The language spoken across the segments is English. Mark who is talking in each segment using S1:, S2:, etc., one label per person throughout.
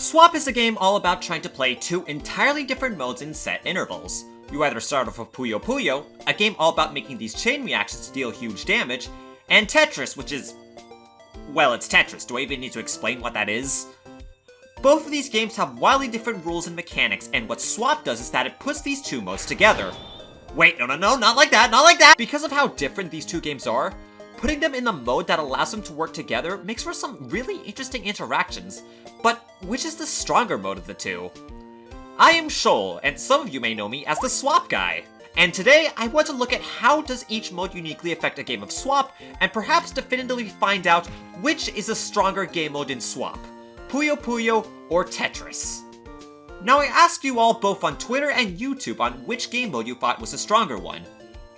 S1: Swap is a game all about trying to play two entirely different modes in set intervals. You either start off with Puyo Puyo, a game all about making these chain reactions to deal huge damage, and Tetris, which is... well, it's Tetris. Do I even need to explain what that is? Both of these games have wildly different rules and mechanics, and what Swap does is that it puts these two modes together. Wait, no, not like that, not like that! Because of how different these two games are, putting them in the mode that allows them to work together makes for some really interesting interactions. But which is the stronger mode of the two? I am Schoell, and some of you may know me as the Swap Guy. And today, I want to look at how does each mode uniquely affect a game of Swap, and perhaps definitively find out which is a stronger game mode in Swap, Puyo Puyo or Tetris. Now I asked you all both on Twitter and YouTube on which game mode you thought was the stronger one.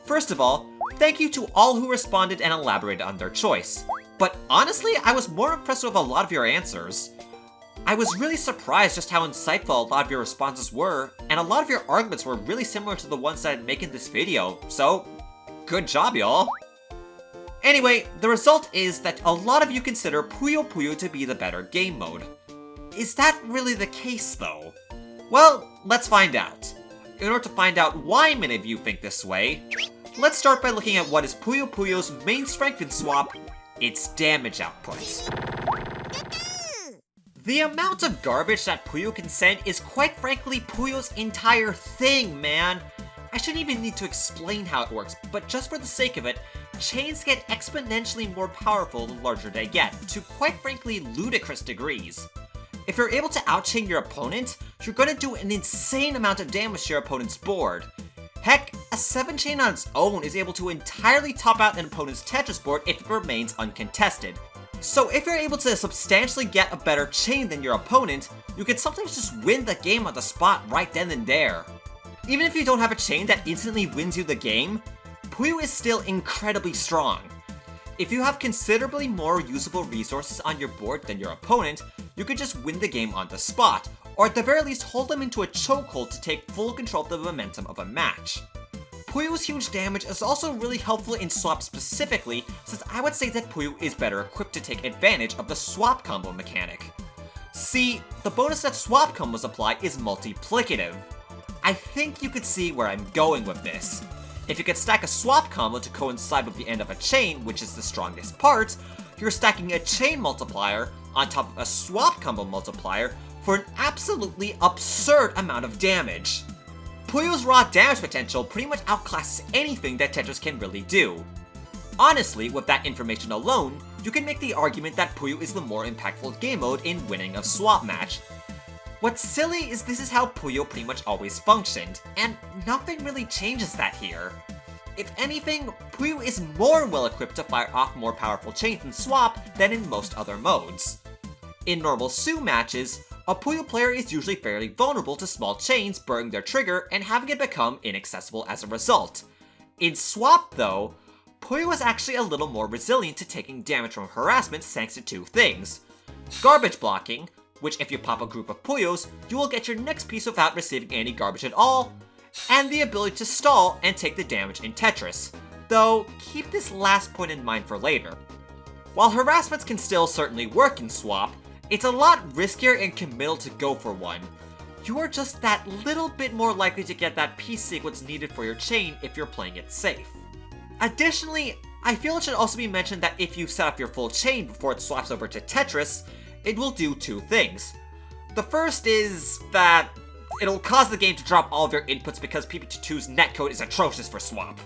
S1: First of all, thank you to all who responded and elaborated on their choice. But honestly, I was more impressed with a lot of your answers. I was really surprised just how insightful a lot of your responses were, and a lot of your arguments were really similar to the ones that I'd make in this video, so good job, y'all. Anyway, the result is that a lot of you consider Puyo Puyo to be the better game mode. Is that really the case, though? Well, let's find out. In order to find out why many of you think this way, let's start by looking at what is Puyo Puyo's main strength in Swap, its damage output. The amount of garbage that Puyo can send is quite frankly Puyo's entire thing, man. I shouldn't even need to explain how it works, but just for the sake of it, chains get exponentially more powerful the larger they get, to quite frankly ludicrous degrees. If you're able to outchain your opponent, you're going to do an insane amount of damage to your opponent's board. Heck, a 7 chain on its own is able to entirely top out an opponent's Tetris board if it remains uncontested. So if you're able to substantially get a better chain than your opponent, you can sometimes just win the game on the spot right then and there. Even if you don't have a chain that instantly wins you the game, Puyo is still incredibly strong. If you have considerably more usable resources on your board than your opponent, you could just win the game on the spot, or at the very least hold them into a chokehold to take full control of the momentum of a match. Puyo's huge damage is also really helpful in Swap specifically, since I would say that Puyo is better equipped to take advantage of the Swap combo mechanic. See, the bonus that Swap combos apply is multiplicative. I think you could see where I'm going with this. If you could stack a Swap combo to coincide with the end of a chain, which is the strongest part, you're stacking a chain multiplier on top of a Swap combo multiplier for an absolutely absurd amount of damage. Puyo's raw damage potential pretty much outclasses anything that Tetris can really do. Honestly, with that information alone, you can make the argument that Puyo is the more impactful game mode in winning a Swap match. What's silly is this is how Puyo pretty much always functioned, and nothing really changes that here. If anything, Puyo is more well equipped to fire off more powerful chains in Swap than in most other modes. In normal Su matches, a Puyo player is usually fairly vulnerable to small chains burning their trigger and having it become inaccessible as a result. In Swap though, Puyo is actually a little more resilient to taking damage from harassment thanks to two things. Garbage blocking, which if you pop a group of Puyos, you will get your next piece without receiving any garbage at all, and the ability to stall and take the damage in Tetris, though keep this last point in mind for later. While harassments can still certainly work in Swap, it's a lot riskier and committal to go for one. You are just that little bit more likely to get that piece sequence needed for your chain if you're playing it safe. Additionally, I feel it should also be mentioned that if you set up your full chain before it swaps over to Tetris, it will do two things. The first is that it'll cause the game to drop all of your inputs because PP2's netcode is atrocious for Swap.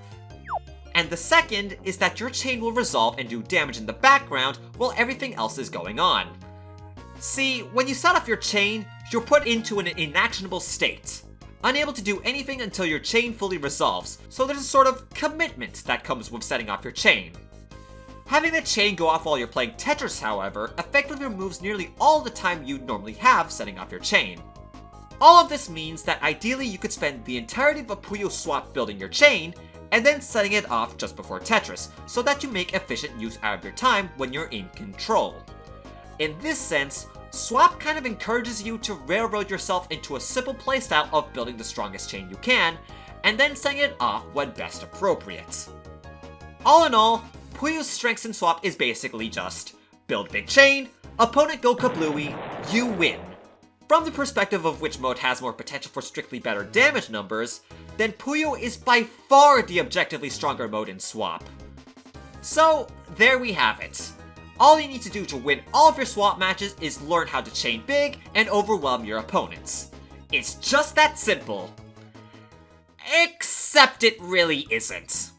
S1: And the second is that your chain will resolve and do damage in the background while everything else is going on. See, when you set off your chain, you're put into an inactionable state, unable to do anything until your chain fully resolves, so there's a sort of commitment that comes with setting off your chain. Having the chain go off while you're playing Tetris, however, effectively removes nearly all the time you'd normally have setting off your chain. All of this means that ideally you could spend the entirety of a Puyo Swap building your chain, and then setting it off just before Tetris, so that you make efficient use out of your time when you're in control. In this sense, Swap kind of encourages you to railroad yourself into a simple playstyle of building the strongest chain you can, and then setting it off when best appropriate. All in all, Puyo's strengths in Swap is basically just build big chain, opponent go kablooey, you win. From the perspective of which mode has more potential for strictly better damage numbers, then Puyo is by far the objectively stronger mode in Swap. So, there we have it. All you need to do to win all of your swap matches is learn how to chain big and overwhelm your opponents. It's just that simple. Except it really isn't.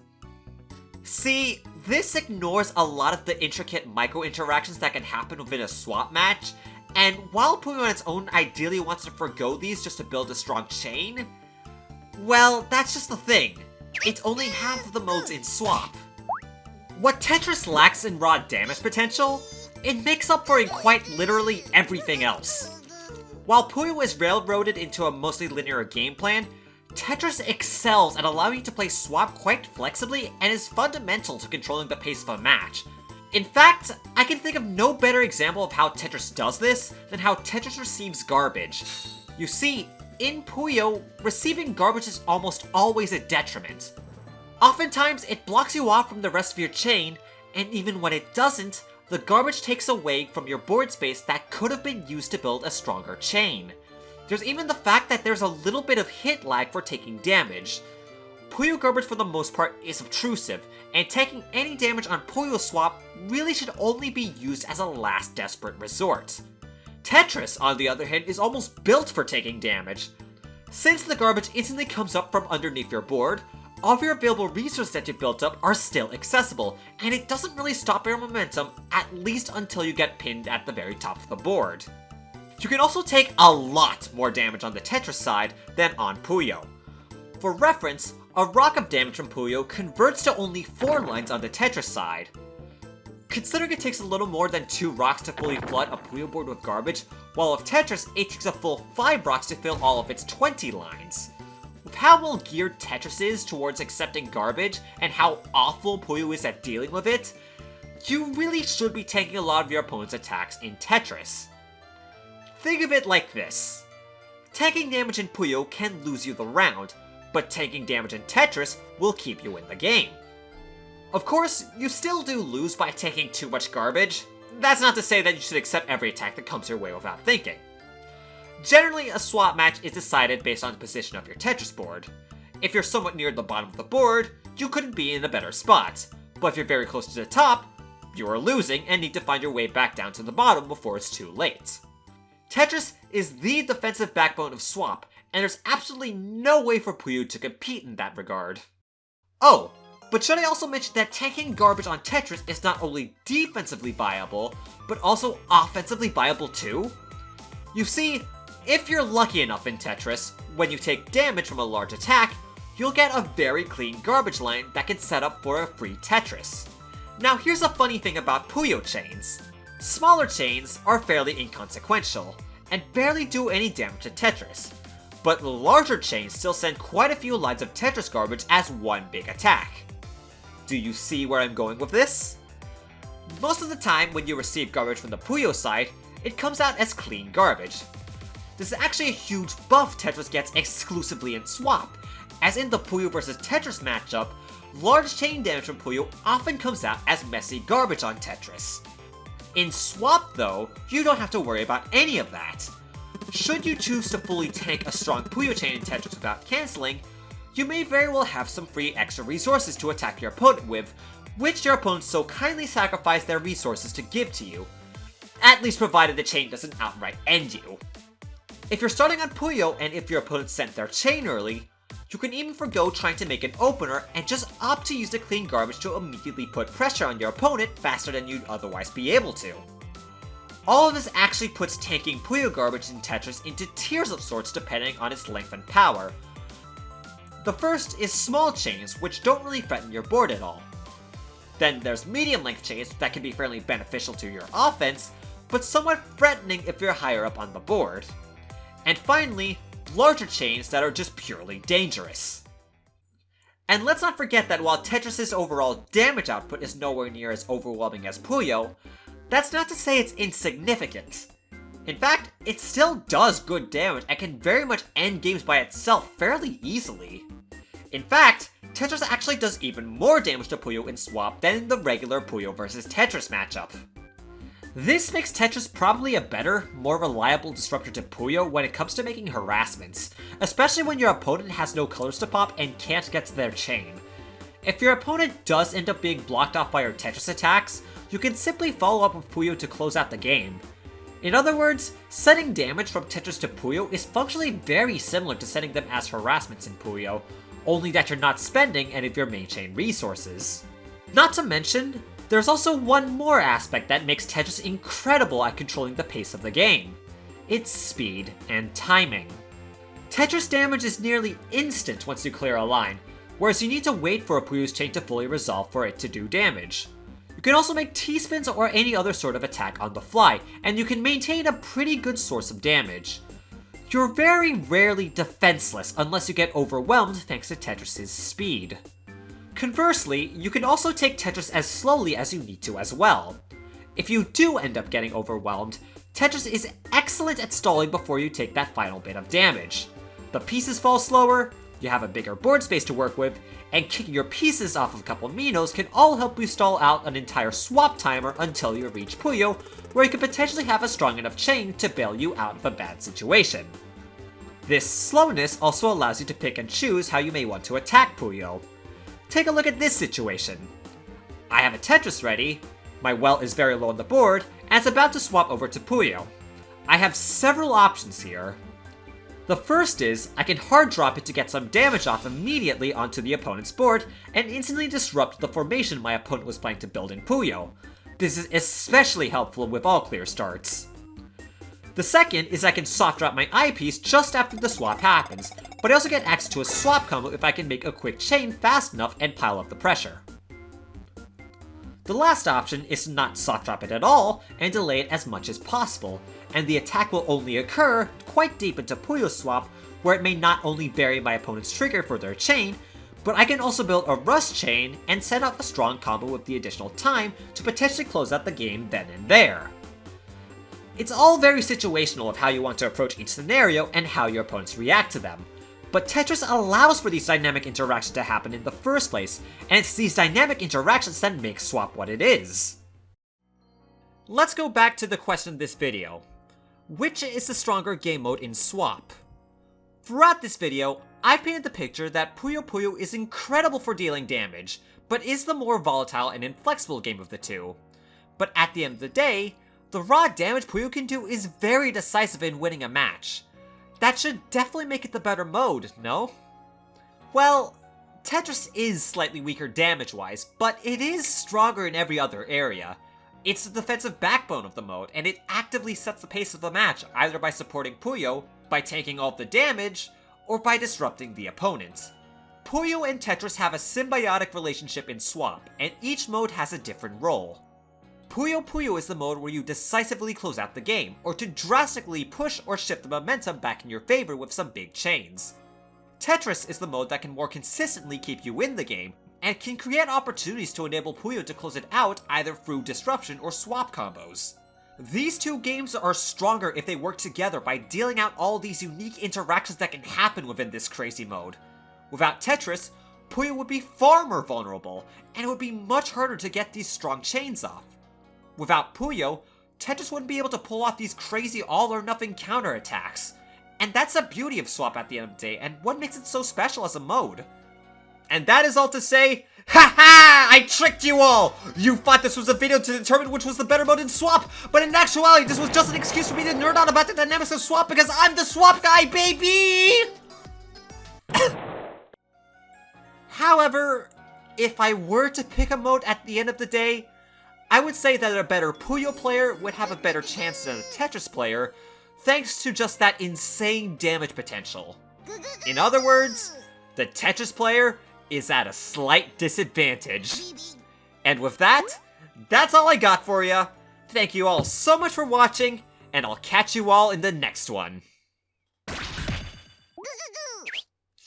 S1: See, this ignores a lot of the intricate micro-interactions that can happen within a swap match, and while Puyo on its own ideally wants to forgo these just to build a strong chain, well, that's just the thing. It's only half of the modes in Swap. What Tetris lacks in raw damage potential, it makes up for in quite literally everything else. While Puyo is railroaded into a mostly linear game plan, Tetris excels at allowing you to play Swap quite flexibly and is fundamental to controlling the pace of a match. In fact, I can think of no better example of how Tetris does this than how Tetris receives garbage. You see, in Puyo, receiving garbage is almost always a detriment. Oftentimes, it blocks you off from the rest of your chain, and even when it doesn't, the garbage takes away from your board space that could have been used to build a stronger chain. There's even the fact that there's a little bit of hit lag for taking damage. Puyo garbage for the most part is obtrusive, and taking any damage on Puyo Swap really should only be used as a last desperate resort. Tetris, on the other hand, is almost built for taking damage. Since the garbage instantly comes up from underneath your board, all of your available resources that you built up are still accessible, and it doesn't really stop your momentum, at least until you get pinned at the very top of the board. You can also take a lot more damage on the Tetris side than on Puyo. For reference, a rock of damage from Puyo converts to only 4 lines on the Tetris side. Considering it takes a little more than 2 rocks to fully flood a Puyo board with garbage, while with Tetris it takes a full 5 rocks to fill all of its 20 lines. With how well geared Tetris is towards accepting garbage, and how awful Puyo is at dealing with it, you really should be taking a lot of your opponent's attacks in Tetris. Think of it like this. Taking damage in Puyo can lose you the round, but taking damage in Tetris will keep you in the game. Of course, you still do lose by taking too much garbage. That's not to say that you should accept every attack that comes your way without thinking. Generally, a swap match is decided based on the position of your Tetris board. If you're somewhat near the bottom of the board, you couldn't be in a better spot, but if you're very close to the top, you are losing and need to find your way back down to the bottom before it's too late. Tetris is the defensive backbone of Swap, and there's absolutely no way for Puyo to compete in that regard. Oh, but should I also mention that tanking garbage on Tetris is not only defensively viable, but also offensively viable too? You see, if you're lucky enough in Tetris, when you take damage from a large attack, you'll get a very clean garbage line that can set up for a free Tetris. Now here's a funny thing about Puyo chains. Smaller chains are fairly inconsequential, and barely do any damage to Tetris, but larger chains still send quite a few lines of Tetris garbage as one big attack. Do you see where I'm going with this? Most of the time when you receive garbage from the Puyo side, it comes out as clean garbage. This is actually a huge buff Tetris gets exclusively in Swap, as in the Puyo vs Tetris matchup, large chain damage from Puyo often comes out as messy garbage on Tetris. In Swap though, you don't have to worry about any of that. Should you choose to fully tank a strong Puyo chain in Tetris without cancelling, you may very well have some free extra resources to attack your opponent with, which your opponents so kindly sacrifice their resources to give to you. At least provided the chain doesn't outright end you. If you're starting on Puyo and if your opponent sent their chain early, you can even forgo trying to make an opener and just opt to use the clean garbage to immediately put pressure on your opponent faster than you'd otherwise be able to. All of this actually puts tanking Puyo garbage in Tetris into tiers of sorts depending on its length and power. The first is small chains, which don't really threaten your board at all. Then there's medium length chains that can be fairly beneficial to your offense, but somewhat threatening if you're higher up on the board. And finally, larger chains that are just purely dangerous. And let's not forget that while Tetris' overall damage output is nowhere near as overwhelming as Puyo, that's not to say it's insignificant. In fact, it still does good damage and can very much end games by itself fairly easily. In fact, Tetris actually does even more damage to Puyo in Swap than in the regular Puyo vs Tetris matchup. This makes Tetris probably a better, more reliable disruptor to Puyo when it comes to making harassments, especially when your opponent has no colors to pop and can't get to their chain. If your opponent does end up being blocked off by your Tetris attacks, you can simply follow up with Puyo to close out the game. In other words, sending damage from Tetris to Puyo is functionally very similar to sending them as harassments in Puyo, only that you're not spending any of your main chain resources. Not to mention, there's also one more aspect that makes Tetris incredible at controlling the pace of the game. It's speed and timing. Tetris damage is nearly instant once you clear a line, whereas you need to wait for a Puyo's chain to fully resolve for it to do damage. You can also make T-spins or any other sort of attack on the fly, and you can maintain a pretty good source of damage. You're very rarely defenseless unless you get overwhelmed thanks to Tetris' speed. Conversely, you can also take Tetris as slowly as you need to as well. If you do end up getting overwhelmed, Tetris is excellent at stalling before you take that final bit of damage. The pieces fall slower, you have a bigger board space to work with, and kicking your pieces off of a couple Minos can all help you stall out an entire swap timer until you reach Puyo, where you can potentially have a strong enough chain to bail you out of a bad situation. This slowness also allows you to pick and choose how you may want to attack Puyo. Take a look at this situation. I have a Tetris ready, my well is very low on the board, and it's about to swap over to Puyo. I have several options here. The first is, I can hard drop it to get some damage off immediately onto the opponent's board, and instantly disrupt the formation my opponent was planning to build in Puyo. This is especially helpful with all clear starts. The second is I can soft drop my eyepiece just after the swap happens, but I also get access to a swap combo if I can make a quick chain fast enough and pile up the pressure. The last option is to not soft drop it at all and delay it as much as possible, and the attack will only occur quite deep into Puyo's swap, where it may not only bury my opponent's trigger for their chain, but I can also build a rush chain and set up a strong combo with the additional time to potentially close out the game then and there. It's all very situational of how you want to approach each scenario and how your opponents react to them. But Tetris allows for these dynamic interactions to happen in the first place, and it's these dynamic interactions that make Swap what it is. Let's go back to the question of this video. Which is the stronger game mode in Swap? Throughout this video, I've painted the picture that Puyo Puyo is incredible for dealing damage, but is the more volatile and inflexible game of the two. But at the end of the day, the raw damage Puyo can do is very decisive in winning a match. That should definitely make it the better mode, no? Well, Tetris is slightly weaker damage-wise, but it is stronger in every other area. It's the defensive backbone of the mode, and it actively sets the pace of the match, either by supporting Puyo, by taking all the damage, or by disrupting the opponent. Puyo and Tetris have a symbiotic relationship in Swap, and each mode has a different role. Puyo Puyo is the mode where you decisively close out the game, or to drastically push or shift the momentum back in your favor with some big chains. Tetris is the mode that can more consistently keep you in the game, and can create opportunities to enable Puyo to close it out either through disruption or swap combos. These two games are stronger if they work together by dealing out all these unique interactions that can happen within this crazy mode. Without Tetris, Puyo would be far more vulnerable, and it would be much harder to get these strong chains off. Without Puyo, Tetris wouldn't be able to pull off these crazy all-or-nothing counterattacks. And that's the beauty of Swap at the end of the day, and what makes it so special as a mode. And that is all to say, ha! I tricked you all! You thought this was a video to determine which was the better mode in Swap, but in actuality this was just an excuse for me to nerd out about the dynamics of Swap because I'm the Swap guy, baby! However, if I were to pick a mode at the end of the day, I would say that a better Puyo player would have a better chance than a Tetris player, thanks to just that insane damage potential. In other words, the Tetris player is at a slight disadvantage. And with that, that's all I got for you. Thank you all so much for watching, and I'll catch you all in the next one.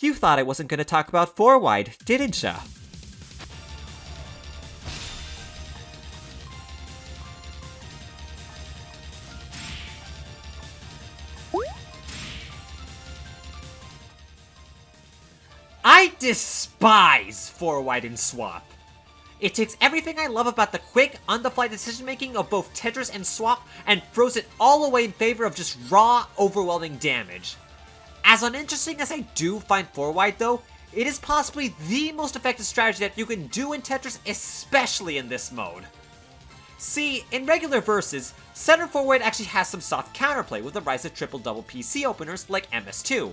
S1: You thought I wasn't going to talk about 4-wide, didn't ya? I despise 4-wide in Swap. It takes everything I love about the quick, on-the-fly decision-making of both Tetris and Swap and throws it all away in favor of just raw, overwhelming damage. As uninteresting as I do find 4-wide though, it is possibly the most effective strategy that you can do in Tetris, especially in this mode. See, in regular versus, center forward actually has some soft counterplay with the rise of triple-double PC openers like MS2.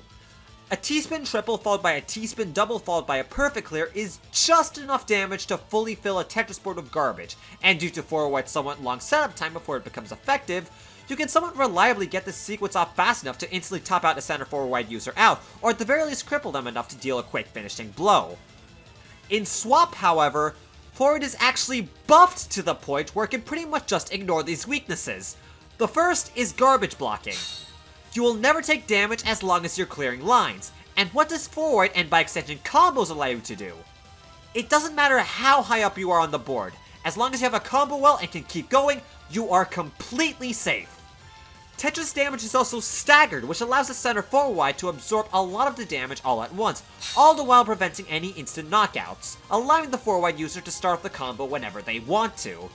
S1: A T-spin triple followed by a T-spin double followed by a perfect clear is just enough damage to fully fill a Tetris board with garbage, and due to 4-wide's somewhat long setup time before it becomes effective, you can somewhat reliably get this sequence off fast enough to instantly top out a center forward user out, or at the very least cripple them enough to deal a quick finishing blow. In Swap, however, forward is actually buffed to the point where it can pretty much just ignore these weaknesses. The first is garbage blocking. You will never take damage as long as you're clearing lines, and what does forward and by extension combos allow you to do? It doesn't matter how high up you are on the board, as long as you have a combo well and can keep going, you are completely safe. Tetris damage is also staggered, which allows the center forward to absorb a lot of the damage all at once, all the while preventing any instant knockouts, allowing the forward user to start the combo whenever they want to.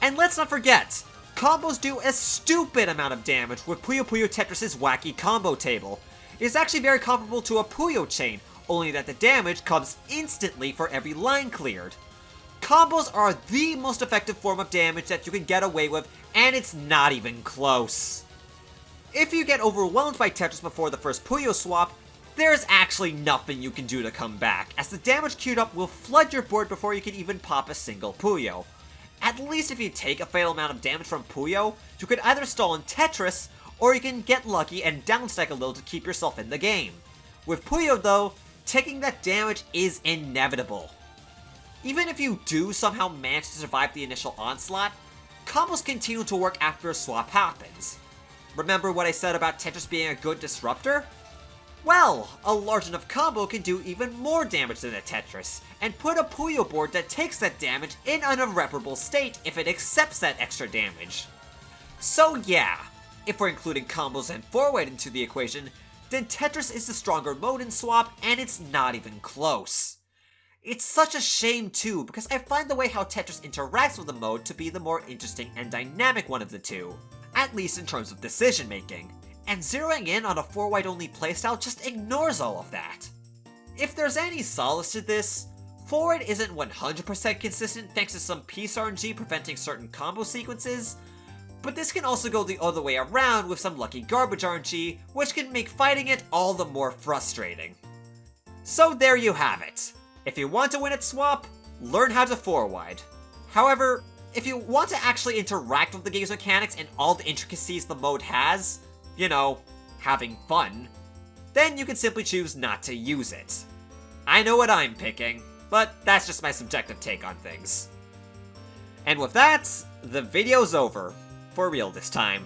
S1: And let's not forget, combos do a stupid amount of damage with Puyo Puyo Tetris' wacky combo table. It is actually very comparable to a Puyo chain, only that the damage comes instantly for every line cleared. Combos are the most effective form of damage that you can get away with, and it's not even close. If you get overwhelmed by Tetris before the first Puyo swap, there's actually nothing you can do to come back, as the damage queued up will flood your board before you can even pop a single Puyo. At least if you take a fatal amount of damage from Puyo, you can either stall in Tetris, or you can get lucky and downstack a little to keep yourself in the game. With Puyo though, taking that damage is inevitable. Even if you do somehow manage to survive the initial onslaught, combos continue to work after a swap happens. Remember what I said about Tetris being a good disruptor? Well, a large enough combo can do even more damage than a Tetris, and put a Puyo board that takes that damage in an irreparable state if it accepts that extra damage. So yeah, if we're including combos and forward into the equation, then Tetris is the stronger mode in Swap, and it's not even close. It's such a shame too, because I find the way how Tetris interacts with the mode to be the more interesting and dynamic one of the two, at least in terms of decision making, and zeroing in on a 4-wide only playstyle just ignores all of that. If there's any solace to this, forward isn't 100% consistent thanks to some piece RNG preventing certain combo sequences, but this can also go the other way around with some lucky garbage RNG, which can make fighting it all the more frustrating. So there you have it. If you want to win at Swap, learn how to 4-wide. However, if you want to actually interact with the game's mechanics and all the intricacies the mode has, you know, having fun, then you can simply choose not to use it. I know what I'm picking, but that's just my subjective take on things. And with that, the video's over. For real this time.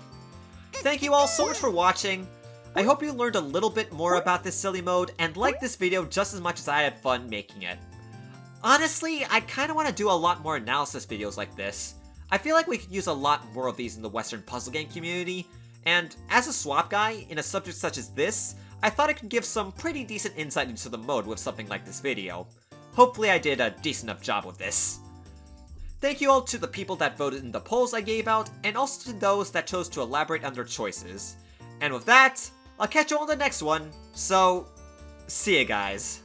S1: Thank you all so much for watching. I hope you learned a little bit more about this silly mode and liked this video just as much as I had fun making it. Honestly, I kinda wanna do a lot more analysis videos like this. I feel like we could use a lot more of these in the Western puzzle game community, and as a swap guy in a subject such as this, I thought I could give some pretty decent insight into the mode with something like this video. Hopefully I did a decent enough job with this. Thank you all to the people that voted in the polls I gave out, and also to those that chose to elaborate on their choices. And with that, I'll catch you on the next one, so see ya guys.